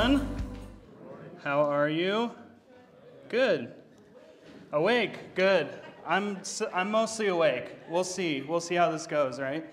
everyone. How are you? Good. Awake? Good. I'm mostly awake. We'll see. We'll see how this goes, right?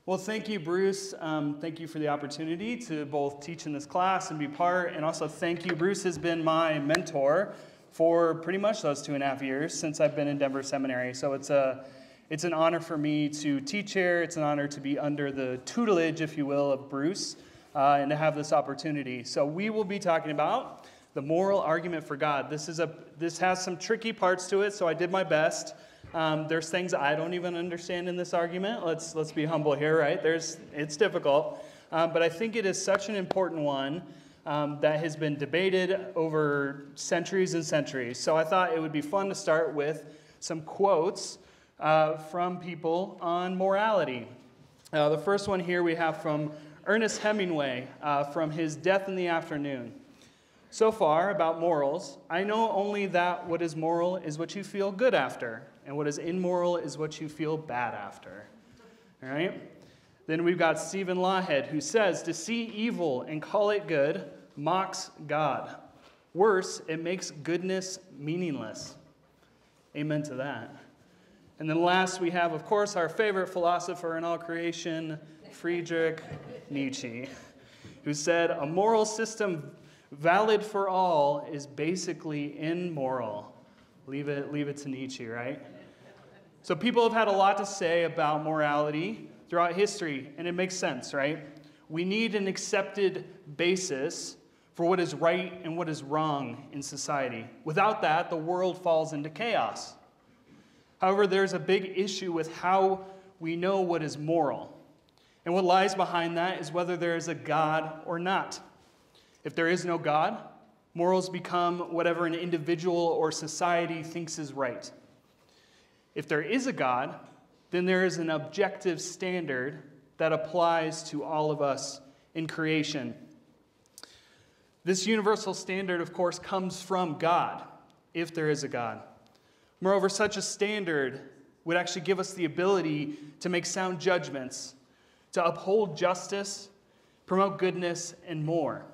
Well, thank you, Bruce. Thank you for the opportunity to both teach in this class and be part, and also thank you. Bruce has been my mentor for pretty much those 2.5 years since I've been in Denver Seminary. So it's an honor for me to teach here. It's an honor to be under the tutelage, if you will, of Bruce, and to have this opportunity. So we will be talking about the moral argument for God. This has some tricky parts to it, so I did my best. There's things I don't even understand in this argument. Let's be humble here, right? It's difficult, but I think it is such an important one that has been debated over centuries and centuries. So I thought it would be fun to start with some quotes from people on morality. The first one here we have from Ernest Hemingway from his Death in the Afternoon. So far about morals, I know only that what is moral is what you feel good after, and what is immoral is what you feel bad after. All right? Then we've got Stephen Lawhead, who says, to see evil and call it good mocks God. Worse, it makes goodness meaningless. Amen to that. And then last we have, of course, our favorite philosopher in all creation, Friedrich Nietzsche, who said, a moral system valid for all is basically immoral. Leave it to Nietzsche, right? So people have had a lot to say about morality throughout history, and it makes sense, right? We need an accepted basis for what is right and what is wrong in society. Without that, the world falls into chaos. However, there's a big issue with how we know what is moral. And what lies behind that is whether there is a God or not. If there is no God, morals become whatever an individual or society thinks is right. If there is a God, then there is an objective standard that applies to all of us in creation. This universal standard, of course, comes from God, if there is a God. Moreover, such a standard would actually give us the ability to make sound judgments, to uphold justice, promote goodness, and more.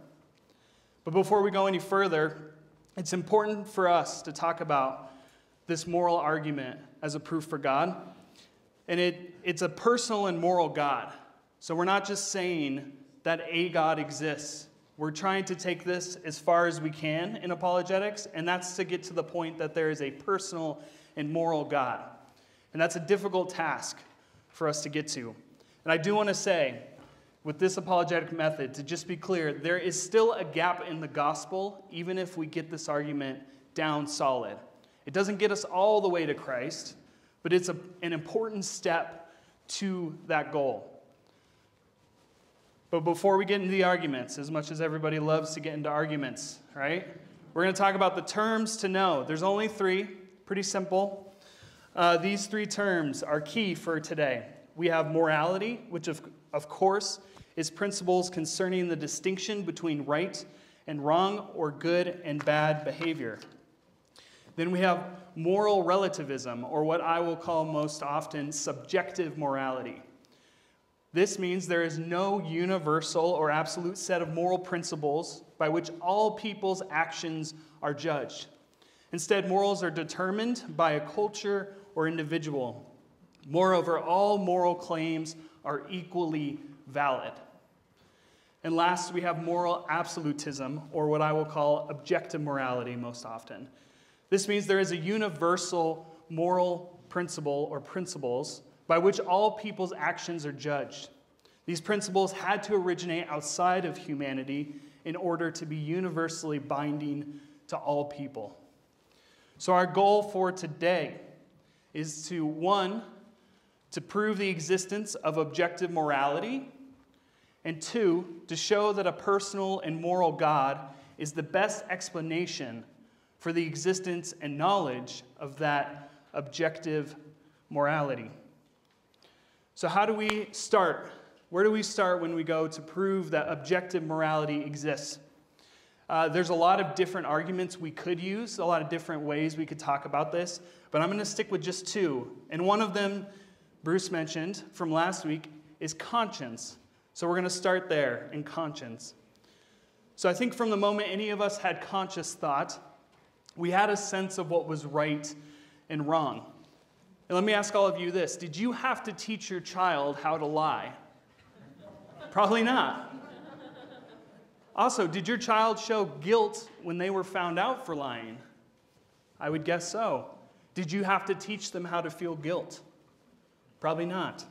But before we go any further, it's important for us to talk about this moral argument as a proof for God. And it's a personal and moral God. So we're not just saying that a God exists. We're trying to take this as far as we can in apologetics, and that's to get to the point that there is a personal and moral God. And that's a difficult task for us to get to. And I do want to say, with this apologetic method, to just be clear, there is still a gap in the gospel, even if we get this argument down solid. It doesn't get us all the way to Christ, but it's an important step to that goal. But before we get into the arguments, as much as everybody loves to get into arguments, right? We're going to talk about the terms to know. There's only 3, pretty simple. These 3 terms are key for today. We have morality, which of course is principles concerning the distinction between right and wrong or good and bad behavior. Then we have moral relativism, or what I will call most often subjective morality. This means there is no universal or absolute set of moral principles by which all people's actions are judged. Instead, morals are determined by a culture or individual. Moreover, all moral claims are equally valid. And last, we have moral absolutism, or what I will call objective morality most often. This means there is a universal moral principle or principles by which all people's actions are judged. These principles had to originate outside of humanity in order to be universally binding to all people. So our goal for today is to, 1, to prove the existence of objective morality, and 2, to show that a personal and moral God is the best explanation for the existence and knowledge of that objective morality. So how do we start? Where do we start when we go to prove that objective morality exists? There's a lot of different arguments we could use, a lot of different ways we could talk about this, but I'm going to stick with just 2. And one of them, Bruce mentioned from last week, is conscience. So we're going to start there in conscience. So I think from the moment any of us had conscious thought, we had a sense of what was right and wrong. And let me ask all of you this. Did you have to teach your child how to lie? Probably not. Also, did your child show guilt when they were found out for lying? I would guess so. Did you have to teach them how to feel guilt? Probably not.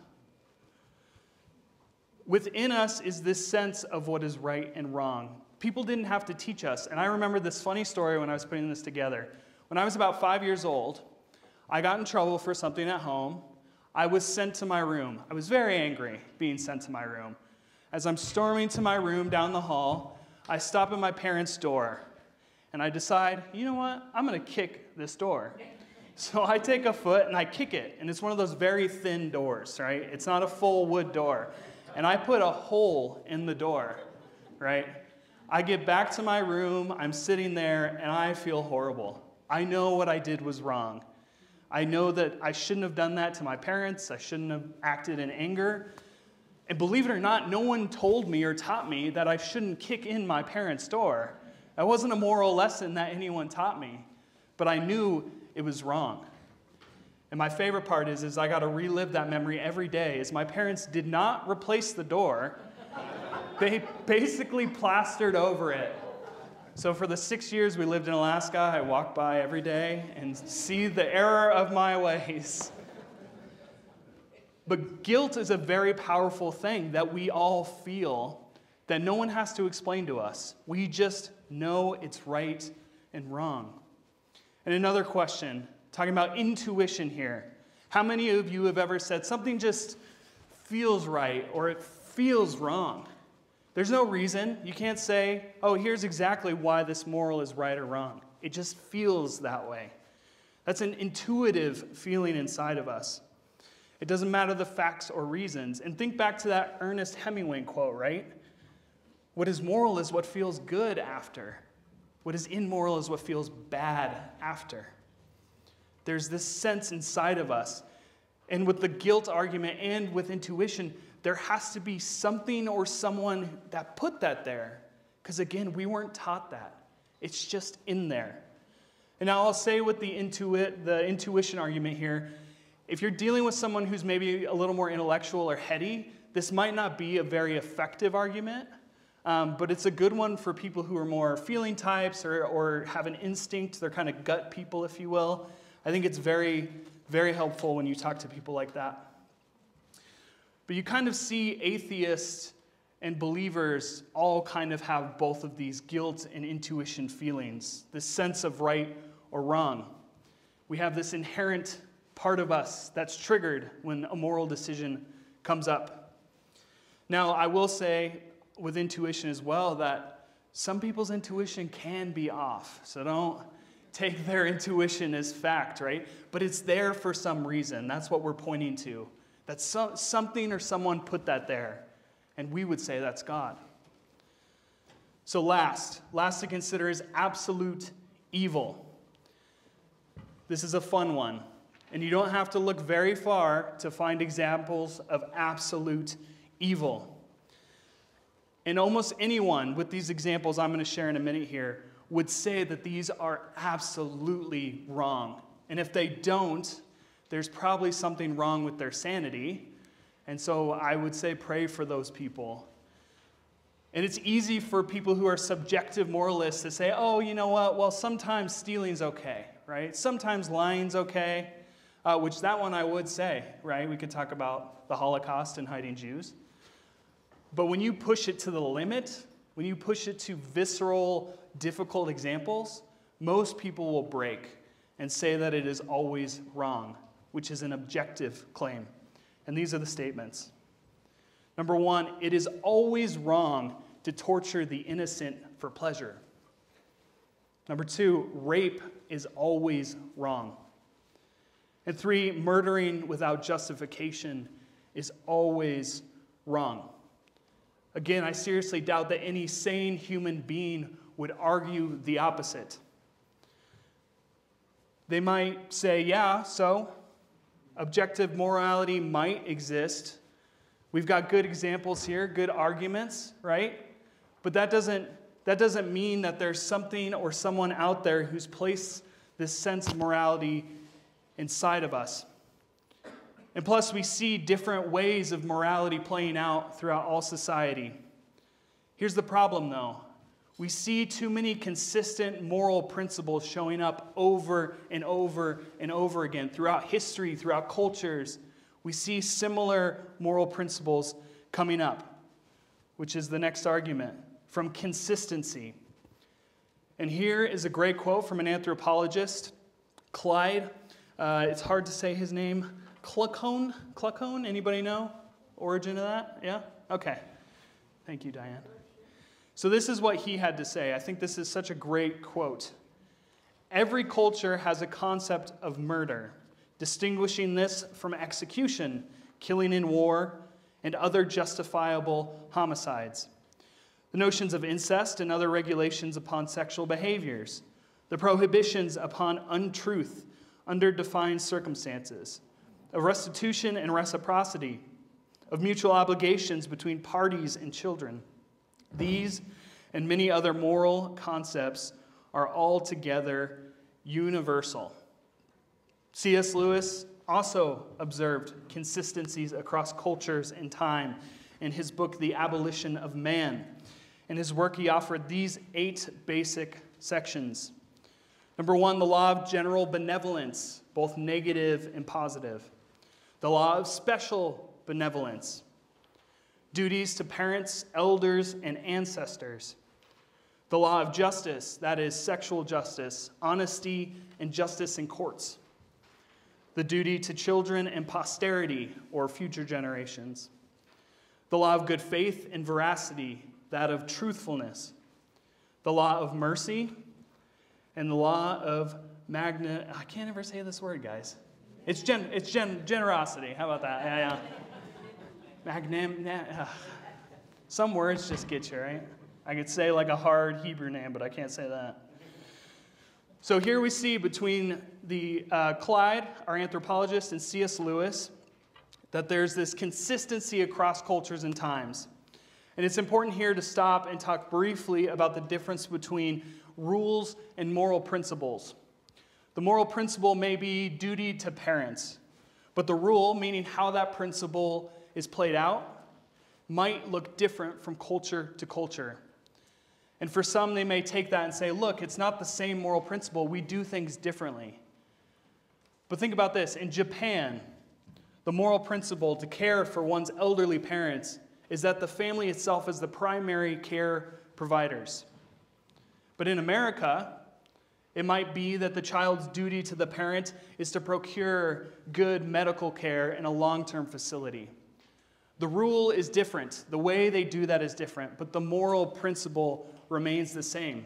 Within us is this sense of what is right and wrong. People didn't have to teach us. And I remember this funny story when I was putting this together. When I was about 5 years old, I got in trouble for something at home. I was sent to my room. I was very angry being sent to my room. As I'm storming to my room down the hall, I stop at my parents' door. And I decide, you know what? I'm going to kick this door. So I take a foot and I kick it. And it's one of those very thin doors, right? It's not a full wood door. And I put a hole in the door, right? I get back to my room, I'm sitting there, and I feel horrible. I know what I did was wrong. I know that I shouldn't have done that to my parents. I shouldn't have acted in anger. And believe it or not, no one told me or taught me that I shouldn't kick in my parents' door. That wasn't a moral lesson that anyone taught me. But I knew it was wrong. And my favorite part is I got to relive that memory every day, as my parents did not replace the door. They basically plastered over it. So for the 6 years we lived in Alaska, I walked by every day and see the error of my ways. But guilt is a very powerful thing that we all feel that no one has to explain to us. We just know it's right and wrong. And another question, talking about intuition here. How many of you have ever said something just feels right or it feels wrong? There's no reason. You can't say, oh, here's exactly why this moral is right or wrong. It just feels that way. That's an intuitive feeling inside of us. It doesn't matter the facts or reasons. And think back to that Ernest Hemingway quote, right? What is moral is what feels good after. What is immoral is what feels bad after. There's this sense inside of us. And with the guilt argument and with intuition, there has to be something or someone that put that there. Because again, we weren't taught that. It's just in there. And now I'll say with the intuition argument here, if you're dealing with someone who's maybe a little more intellectual or heady, this might not be a very effective argument, but it's a good one for people who are more feeling types or have an instinct. They're kind of gut people, if you will. I think it's very, very helpful when you talk to people like that. But you kind of see atheists and believers all kind of have both of these guilt and intuition feelings, this sense of right or wrong. We have this inherent part of us that's triggered when a moral decision comes up. Now, I will say with intuition as well that some people's intuition can be off, so don't take their intuition as fact, right? But it's there for some reason. That's what we're pointing to. That something or someone put that there, and we would say that's God. So last to consider is absolute evil. This is a fun one, and you don't have to look very far to find examples of absolute evil. And almost anyone with these examples I'm going to share in a minute here would say that these are absolutely wrong. And if they don't, there's probably something wrong with their sanity. And so I would say pray for those people. And it's easy for people who are subjective moralists to say, oh, you know what? Well, sometimes stealing's okay, right? Sometimes lying's okay, which that one I would say, right? We could talk about the Holocaust and hiding Jews. But when you push it to the limit, when you push it to visceral, difficult examples, most people will break and say that it is always wrong, which is an objective claim. And these are the statements. Number one, it is always wrong to torture the innocent for pleasure. Number two, rape is always wrong. And three, murdering without justification is always wrong. Again, I seriously doubt that any sane human being would argue the opposite. They might say, yeah, so objective morality might exist. We've got good examples here, good arguments, right? But that doesn't that doesn't mean that there's something or someone out there who's placed this sense of morality inside of us. And plus, we see different ways of morality playing out throughout all society. Here's the problem, though. We see too many consistent moral principles showing up over and over and over again throughout history, throughout cultures. We see similar moral principles coming up, which is the next argument, from consistency. And here is a great quote from an anthropologist, Clyde. It's hard to say his name. Clucone? Anybody know origin of that? Yeah? Okay. Thank you, Diane. So this is what he had to say. I think this is such a great quote. Every culture has a concept of murder, distinguishing this from execution, killing in war, and other justifiable homicides. The notions of incest and other regulations upon sexual behaviors, the prohibitions upon untruth under defined circumstances, of restitution and reciprocity, of mutual obligations between parties and children. These and many other moral concepts are altogether universal. C.S. Lewis also observed consistencies across cultures and time in his book, The Abolition of Man. In his work, he offered these 8 basic sections. Number 1, the law of general benevolence, both negative and positive. The law of special benevolence. Duties to parents, elders, and ancestors. The law of justice, that is sexual justice, honesty, and justice in courts. The duty to children and posterity, or future generations. The law of good faith and veracity, that of truthfulness. The law of mercy, and the law of I can't ever say this word, guys. It's generosity. How about that? Yeah. Some words just get you, right? I could say like a hard Hebrew name, but I can't say that. So here we see between the Clyde, our anthropologist, and C.S. Lewis, that there's this consistency across cultures and times. And it's important here to stop and talk briefly about the difference between rules and moral principles. The moral principle may be duty to parents, but the rule, meaning how that principle is played out, might look different from culture to culture. And for some, they may take that and say, look, it's not the same moral principle. We do things differently. But think about this. In Japan, the moral principle to care for one's elderly parents is that the family itself is the primary care providers. But in America, it might be that the child's duty to the parent is to procure good medical care in a long-term facility. The rule is different. The way they do that is different, but the moral principle remains the same.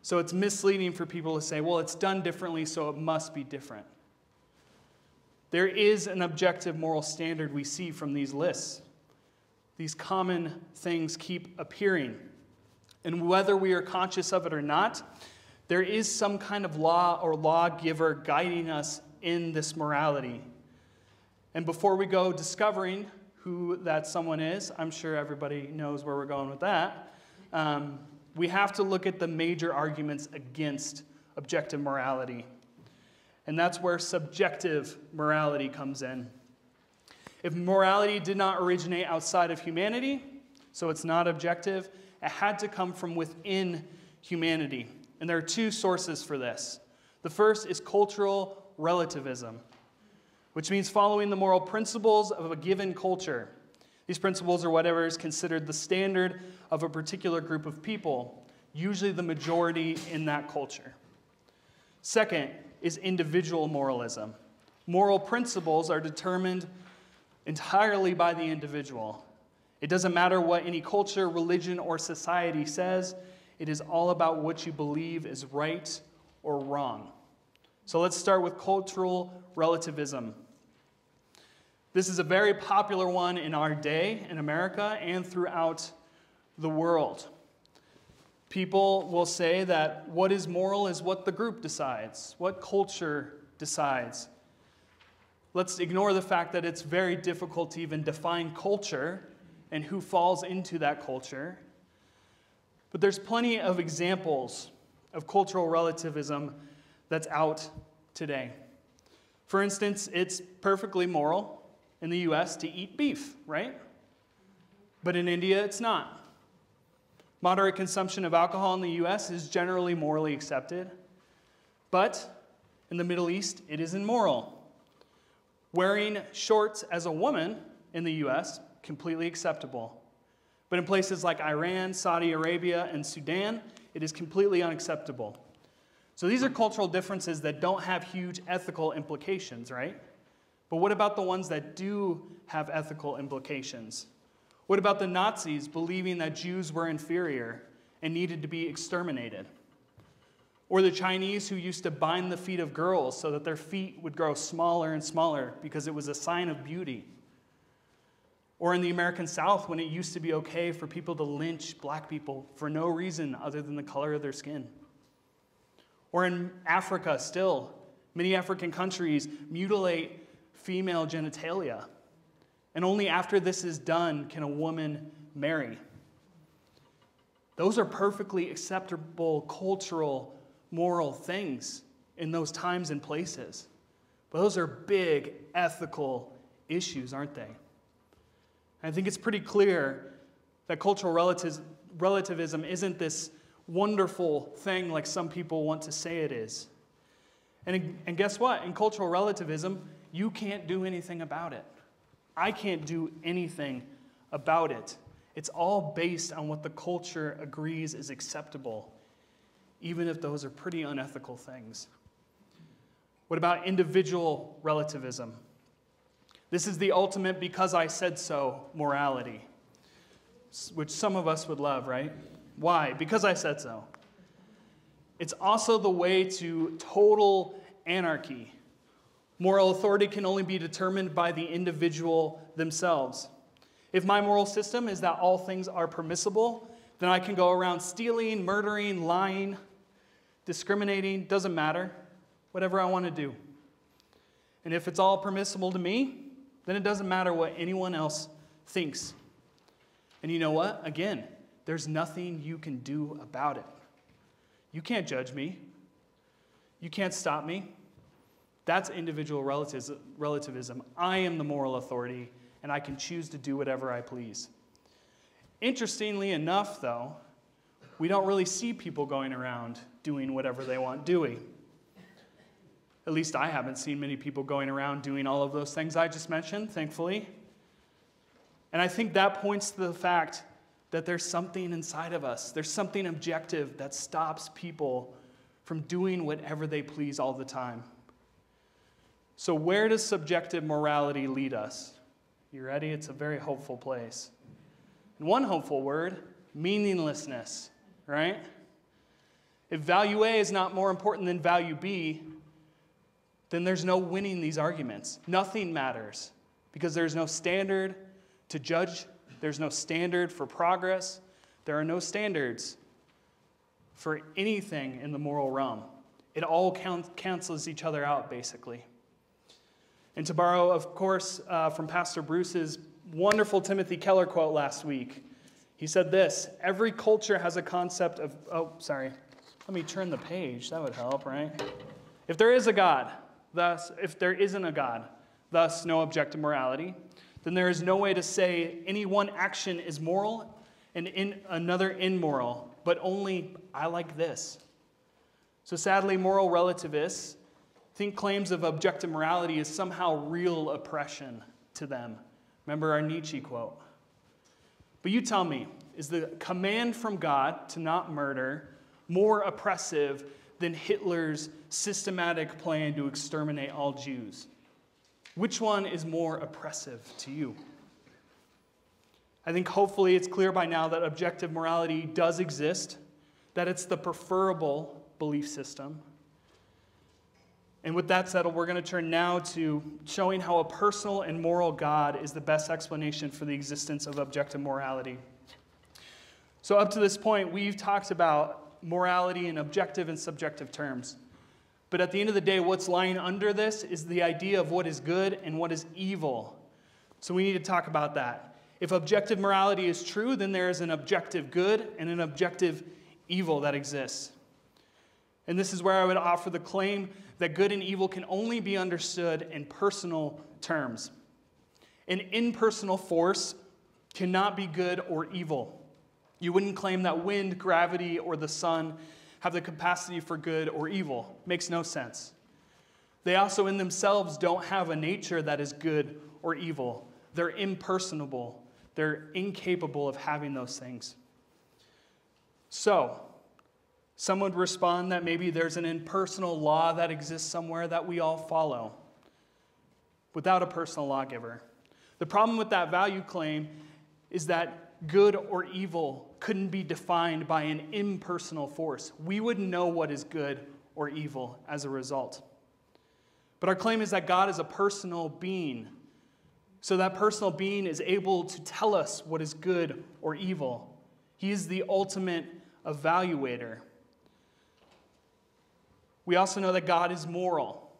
So it's misleading for people to say, well, it's done differently, so it must be different. There is an objective moral standard we see from these lists. These common things keep appearing. And whether we are conscious of it or not, there is some kind of law or lawgiver guiding us in this morality. And before we go discovering who that someone is, I'm sure everybody knows where we're going with that, we have to look at the major arguments against objective morality. And that's where subjective morality comes in. If morality did not originate outside of humanity, so it's not objective, it had to come from within humanity. And there are 2 sources for this. The first is cultural relativism, which means following the moral principles of a given culture. These principles are whatever is considered the standard of a particular group of people, usually the majority in that culture. Second is individual moralism. Moral principles are determined entirely by the individual. It doesn't matter what any culture, religion, or society says. It is all about what you believe is right or wrong. So let's start with cultural relativism. This is a very popular one in our day in America and throughout the world. People will say that what is moral is what the group decides, what culture decides. Let's ignore the fact that it's very difficult to even define culture and who falls into that culture. But there's plenty of examples of cultural relativism that's out today. For instance, it's perfectly moral in the US to eat beef, right? But in India, it's not. Moderate consumption of alcohol in the US is generally morally accepted. But in the Middle East, it is immoral. Wearing shorts as a woman in the US, completely acceptable. But in places like Iran, Saudi Arabia, and Sudan, it is completely unacceptable. So these are cultural differences that don't have huge ethical implications, right? But what about the ones that do have ethical implications? What about the Nazis believing that Jews were inferior and needed to be exterminated? Or the Chinese who used to bind the feet of girls so that their feet would grow smaller and smaller because it was a sign of beauty? Or in the American South, when it used to be okay for people to lynch black people for no reason other than the color of their skin. Or in Africa still, many African countries mutilate female genitalia. And only after this is done can a woman marry. Those are perfectly acceptable cultural, moral things in those times and places. But those are big ethical issues, aren't they? I think it's pretty clear that cultural relativism isn't this wonderful thing like some people want to say it is. And guess what? In cultural relativism, you can't do anything about it. I can't do anything about it. It's all based on what the culture agrees is acceptable, even if those are pretty unethical things. What about individual relativism? This is the ultimate because I said so morality, which some of us would love, right? Why? Because I said so. It's also the way to total anarchy. Moral authority can only be determined by the individual themselves. If my moral system is that all things are permissible, then I can go around stealing, murdering, lying, discriminating, doesn't matter, whatever I want to do. And if it's all permissible to me, then it doesn't matter what anyone else thinks. And you know what? Again, there's nothing you can do about it. You can't judge me. You can't stop me. That's individual relativism. I am the moral authority, and I can choose to do whatever I please. Interestingly enough, though, we don't really see people going around doing whatever they want doing. At least I haven't seen many people going around doing all of those things I just mentioned, thankfully. And I think that points to the fact that there's something inside of us. There's something objective that stops people from doing whatever they please all the time. So where does subjective morality lead us? You ready? It's a very hopeful place. And one hopeful word, meaninglessness, right? If value A is not more important than value B, then there's no winning these arguments. Nothing matters because there's no standard to judge. There's no standard for progress. There are no standards for anything in the moral realm. It all cancels each other out, basically. And to borrow, of course, from Pastor Bruce's wonderful Timothy Keller quote last week, he said this: every culture has a concept of, let me turn the page. That would help, right? If there is a God, thus, if there isn't a God, thus no objective morality, then there is no way to say any one action is moral and another immoral, but only I like this. So sadly, moral relativists think claims of objective morality is somehow real oppression to them. Remember our Nietzsche quote. But you tell me, is the command from God to not murder more oppressive than Hitler's systematic plan to exterminate all Jews? Which one is more oppressive to you? I think hopefully it's clear by now that objective morality does exist, that it's the preferable belief system. And with that settled, we're going to turn now to showing how a personal and moral God is the best explanation for the existence of objective morality. So up to this point, we've talked about morality in objective and subjective terms. But at the end of the day, what's lying under this is the idea of what is good and what is evil. So we need to talk about that. If objective morality is true, then there is an objective good and an objective evil that exists. And this is where I would offer the claim that good and evil can only be understood in personal terms. An impersonal force cannot be good or evil. You wouldn't claim that wind, gravity, or the sun have the capacity for good or evil. Makes no sense. They also in themselves don't have a nature that is good or evil. They're impersonable. They're incapable of having those things. So, some would respond that maybe there's an impersonal law that exists somewhere that we all follow without a personal lawgiver. The problem with that value claim is that good or evil couldn't be defined by an impersonal force. We wouldn't know what is good or evil as a result. But our claim is that God is a personal being. So that personal being is able to tell us what is good or evil. He is the ultimate evaluator. We also know that God is moral,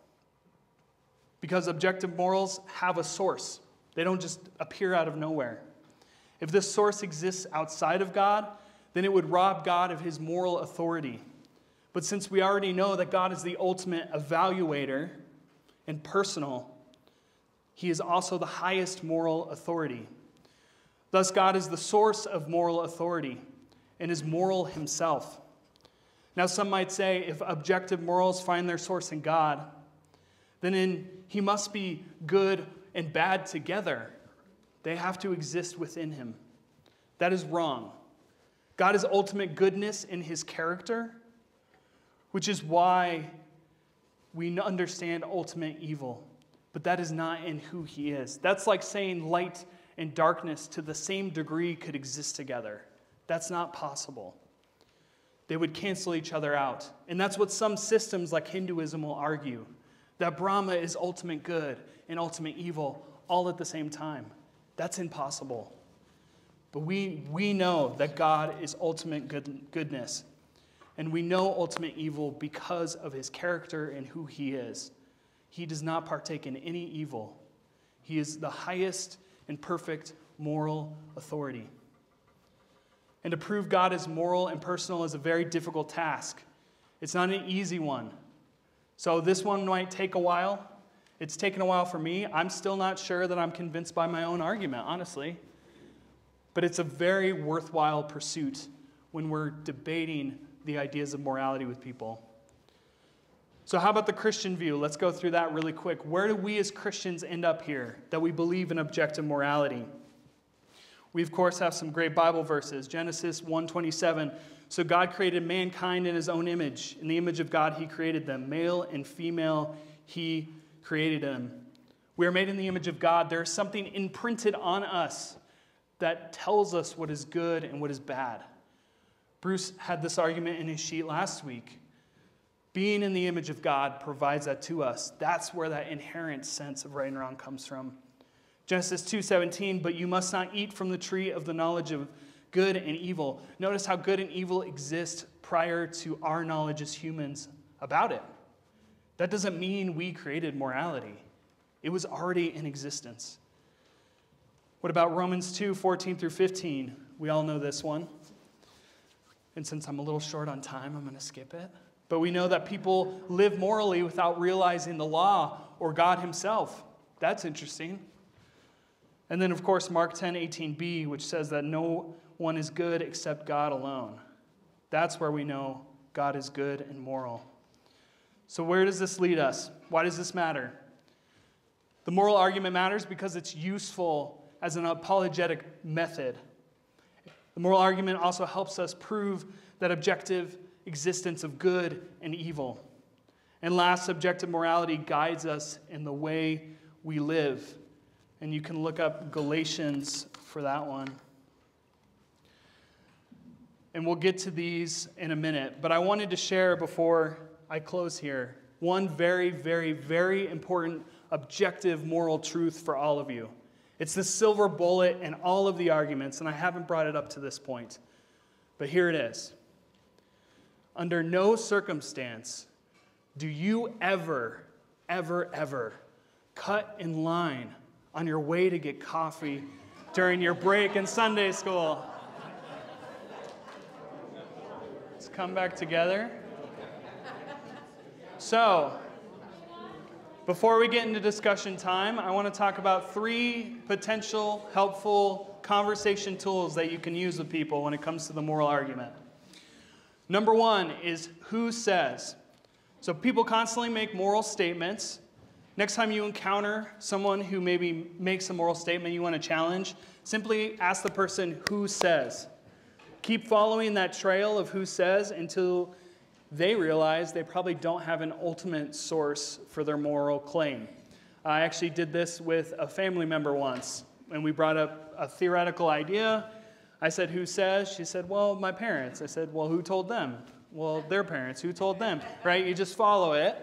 because objective morals have a source. They don't just appear out of nowhere. If this source exists outside of God, then it would rob God of his moral authority. But since we already know that God is the ultimate evaluator and personal, he is also the highest moral authority. Thus, God is the source of moral authority and is moral himself. Now, some might say if objective morals find their source in God, then he must be good and bad together. They have to exist within him. That is wrong. God is ultimate goodness in his character, which is why we understand ultimate evil. But that is not in who he is. That's like saying light and darkness to the same degree could exist together. That's not possible. They would cancel each other out. And that's what some systems like Hinduism will argue, that Brahma is ultimate good and ultimate evil all at the same time. That's impossible. But we know that God is ultimate goodness. And we know ultimate evil because of his character and who he is. He does not partake in any evil. He is the highest and perfect moral authority. And to prove God is moral and personal is a very difficult task. It's not an easy one. So this one might take a while. It's taken a while for me. I'm still not sure that I'm convinced by my own argument, honestly. But it's a very worthwhile pursuit when we're debating the ideas of morality with people. So how about the Christian view? Let's go through that really quick. Where do we as Christians end up here that we believe in objective morality? We, of course, have some great Bible verses. Genesis 1:27. So God created mankind in his own image. In the image of God, he created them. Male and female, he created them. We are made in the image of God. There is something imprinted on us that tells us what is good and what is bad. Bruce had this argument in his sheet last week. Being in the image of God provides that to us. That's where that inherent sense of right and wrong comes from. Genesis 2:17, but you must not eat from the tree of the knowledge of good and evil. Notice how good and evil exist prior to our knowledge as humans about it. That doesn't mean we created morality. It was already in existence. What about Romans 2:14 through 15? We all know this one. And since I'm a little short on time, I'm going to skip it. But we know that people live morally without realizing the law or God himself. That's interesting. And then, of course, Mark 10:18b, which says that no one is good except God alone. That's where we know God is good and moral. So where does this lead us? Why does this matter? The moral argument matters because it's useful as an apologetic method. The moral argument also helps us prove that objective existence of good and evil. And last, objective morality guides us in the way we live. And you can look up Galatians for that one. And we'll get to these in a minute. But I wanted to share before I close here one very, very, very important objective moral truth for all of you. It's the silver bullet in all of the arguments, and I haven't brought it up to this point. But here it is. Under no circumstance do you ever cut in line on your way to get coffee during your break in Sunday school. Let's come back together. So, before we get into discussion time, I want to talk about 3 potential helpful conversation tools that you can use with people when it comes to the moral argument. Number 1 is who says. So people constantly make moral statements. Next time you encounter someone who maybe makes a moral statement you want to challenge, simply ask the person who says. Keep following that trail of who says until they realize they probably don't have an ultimate source for their moral claim. I actually did this with a family member once. When we brought up a theoretical idea, I said, who says? She said, well, my parents. I said, well, who told them? Well, their parents. Who told them? Right? You just follow it.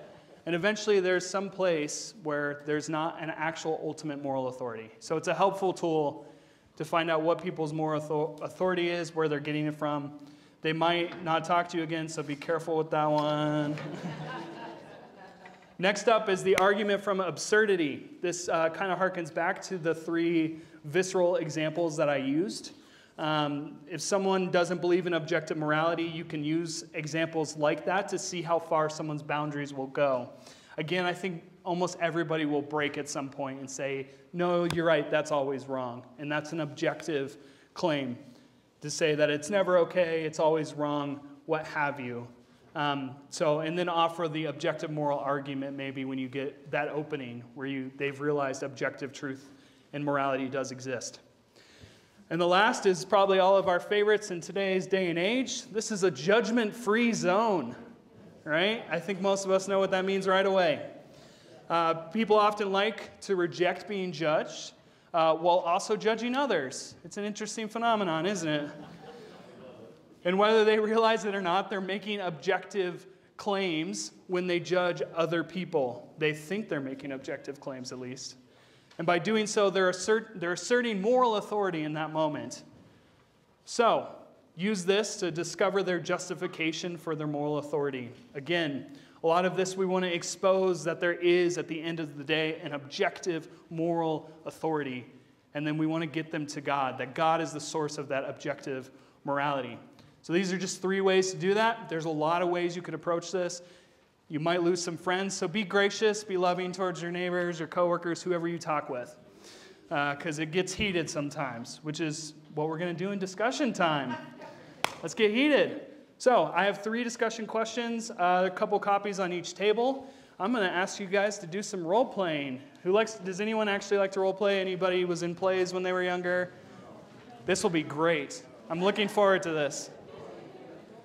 And eventually there's some place where there's not an actual ultimate moral authority. So it's a helpful tool to find out what people's moral authority is, where they're getting it from. They might not talk to you again, so be careful with that one. Next up is the argument from absurdity. This kind of harkens back to the 3 visceral examples that I used. If someone doesn't believe in objective morality, you can use examples like that to see how far someone's boundaries will go. Again, I think almost everybody will break at some point and say, no, you're right, that's always wrong. And that's an objective claim to say that it's never okay, it's always wrong, what have you. And then offer the objective moral argument maybe when you get that opening where they've realized objective truth and morality does exist. And the last is probably all of our favorites in today's day and age. This is a judgment-free zone, right? I think most of us know what that means right away. People often like to reject being judged while also judging others. It's an interesting phenomenon, isn't it? And whether they realize it or not, they're making objective claims when they judge other people. They think they're making objective claims, at least. And by doing so, they're asserting moral authority in that moment. So, use this to discover their justification for their moral authority. Again, a lot of this we want to expose that there is, at the end of the day, an objective moral authority. And then we want to get them to God, that God is the source of that objective morality. So these are just 3 ways to do that. There's a lot of ways you could approach this. You might lose some friends, so be gracious, be loving towards your neighbors or coworkers, whoever you talk with, because it gets heated sometimes, which is what we're going to do in discussion time. Let's get heated. So I have 3 discussion questions, a couple copies on each table. I'm going to ask you guys to do some role playing. Does anyone actually like to role play? Anybody was in plays when they were younger? This will be great. I'm looking forward to this.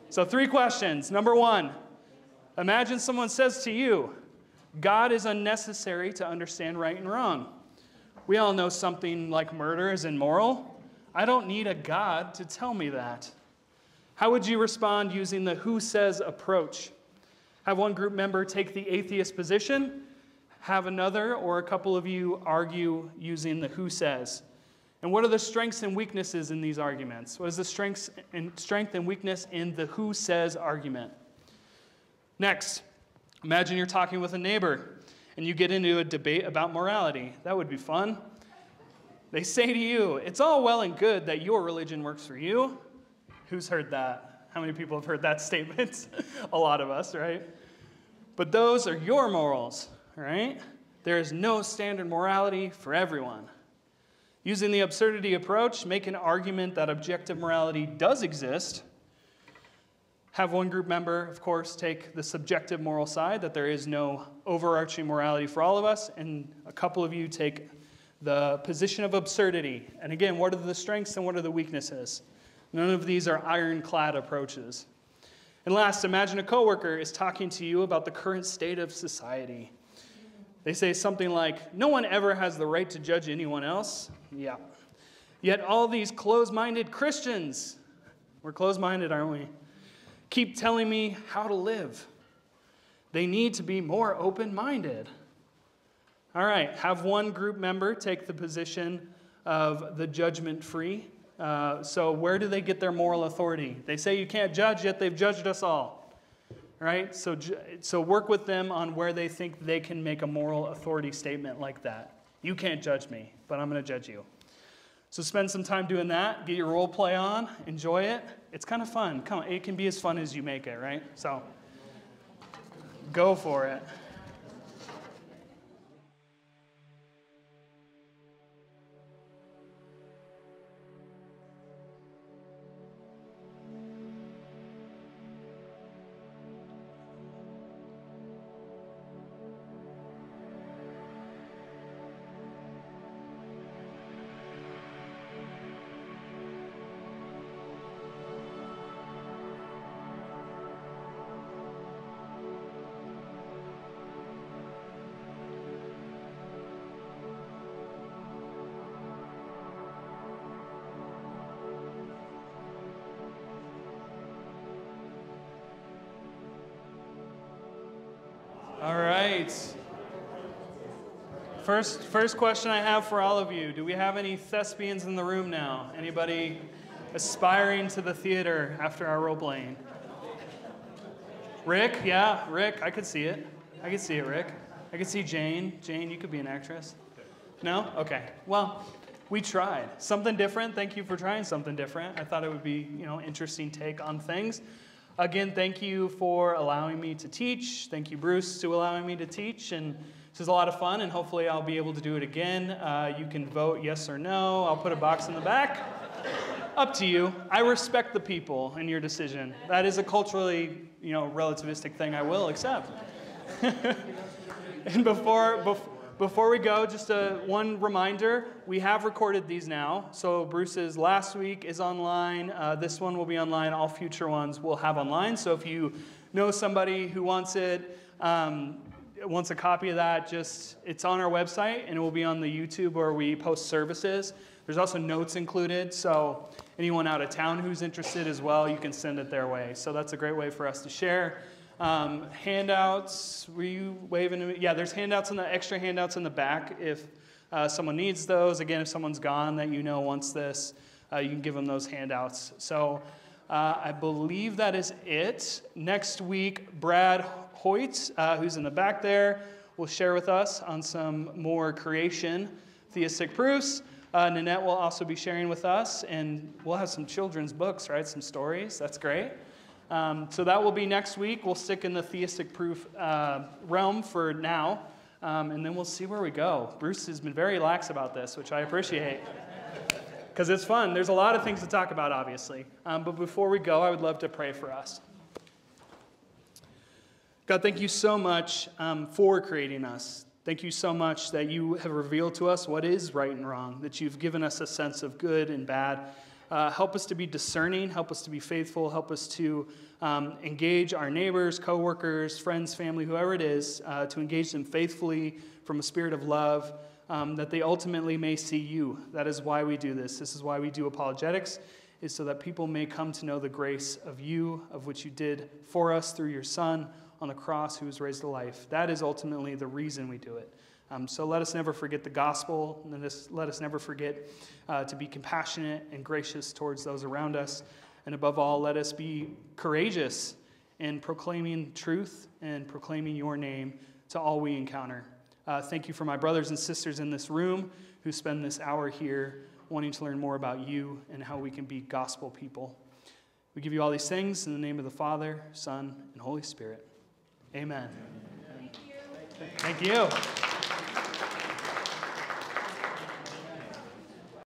So 3 questions. Number 1, imagine someone says to you, God is unnecessary to understand right and wrong. We all know something like murder is immoral. I don't need a God to tell me that. How would you respond using the who says approach? Have one group member take the atheist position, have another or a couple of you argue using the who says. And what are the strengths and weaknesses in these arguments? What is the strength and weakness in the who says argument? Next, imagine you're talking with a neighbor and you get into a debate about morality. That would be fun. They say to you, it's all well and good that your religion works for you. Who's heard that? How many people have heard that statement? A lot of us, right? But those are your morals, right? There is no standard morality for everyone. Using the absurdity approach, make an argument that objective morality does exist. Have one group member, of course, take the subjective moral side, that there is no overarching morality for all of us, and a couple of you take the position of absurdity. And again, what are the strengths and what are the weaknesses? None of these are ironclad approaches. And last, imagine a coworker is talking to you about the current state of society. They say something like, no one ever has the right to judge anyone else. Yeah. Yet all these closed-minded Christians, we're closed-minded, aren't we? Keep telling me how to live. They need to be more open-minded. All right, have one group member take the position of the judgment-free. So where do they get their moral authority? They say you can't judge, yet they've judged us all. Right? So work with them on where they think they can make a moral authority statement like that. You can't judge me, but I'm going to judge you. So spend some time doing that. Get your role play on. Enjoy it. It's kind of fun. Come on, it can be as fun as you make it, right? So go for it. All right. First question I have for all of you. Do we have any thespians in the room now? Anybody aspiring to the theater after our role playing? Rick? Yeah, Rick. I could see it. I could see it, Rick. I could see Jane. Jane, you could be an actress. No? Okay. Well, we tried. Something different. Thank you for trying something different. I thought it would be, interesting take on things. Again, thank you for allowing me to teach. Thank you, Bruce, to allowing me to teach. And this is a lot of fun, and hopefully I'll be able to do it again. You can vote yes or no. I'll put a box in the back. Up to you. I respect the people and your decision. That is a culturally, relativistic thing I will accept. And before we go, just one reminder, we have recorded these now. So Bruce's last week is online. This one will be online. All future ones we'll have online. So if you know somebody who wants it, wants a copy of that, it's on our website, and it will be on the YouTube where we post services. There's also notes included, so anyone out of town who's interested as well, you can send it their way. So that's a great way for us to share. Handouts, were you waving? Yeah, there's extra handouts in the back if someone needs those. Again, if someone's gone that wants this, you can give them those handouts. So I believe that is it. Next week, Brad Hoyt, who's in the back there, will share with us on some more creation theistic proofs. Nanette will also be sharing with us, and we'll have some children's books, right? Some stories. That's great. So that will be next week. We'll stick in the theistic proof realm for now, and then we'll see where we go. Bruce has been very lax about this, which I appreciate, because it's fun. There's a lot of things to talk about, obviously. But before we go, I would love to pray for us. God, thank you so much for creating us. Thank you so much that you have revealed to us what is right and wrong, that you've given us a sense of good and bad. Help us to be discerning, help us to be faithful, help us to engage our neighbors, coworkers, friends, family, whoever it is, to engage them faithfully from a spirit of love, that they ultimately may see you. That is why we do this. This is why we do apologetics, is so that people may come to know the grace of you, of which you did for us through your Son on the cross, who was raised to life. That is ultimately the reason we do it. So let us never forget the gospel, and let us never forget to be compassionate and gracious towards those around us. And above all, let us be courageous in proclaiming truth and proclaiming your name to all we encounter. Thank you for my brothers and sisters in this room who spend this hour here wanting to learn more about you and how we can be gospel people. We give you all these things in the name of the Father, Son, and Holy Spirit. Amen. Thank you.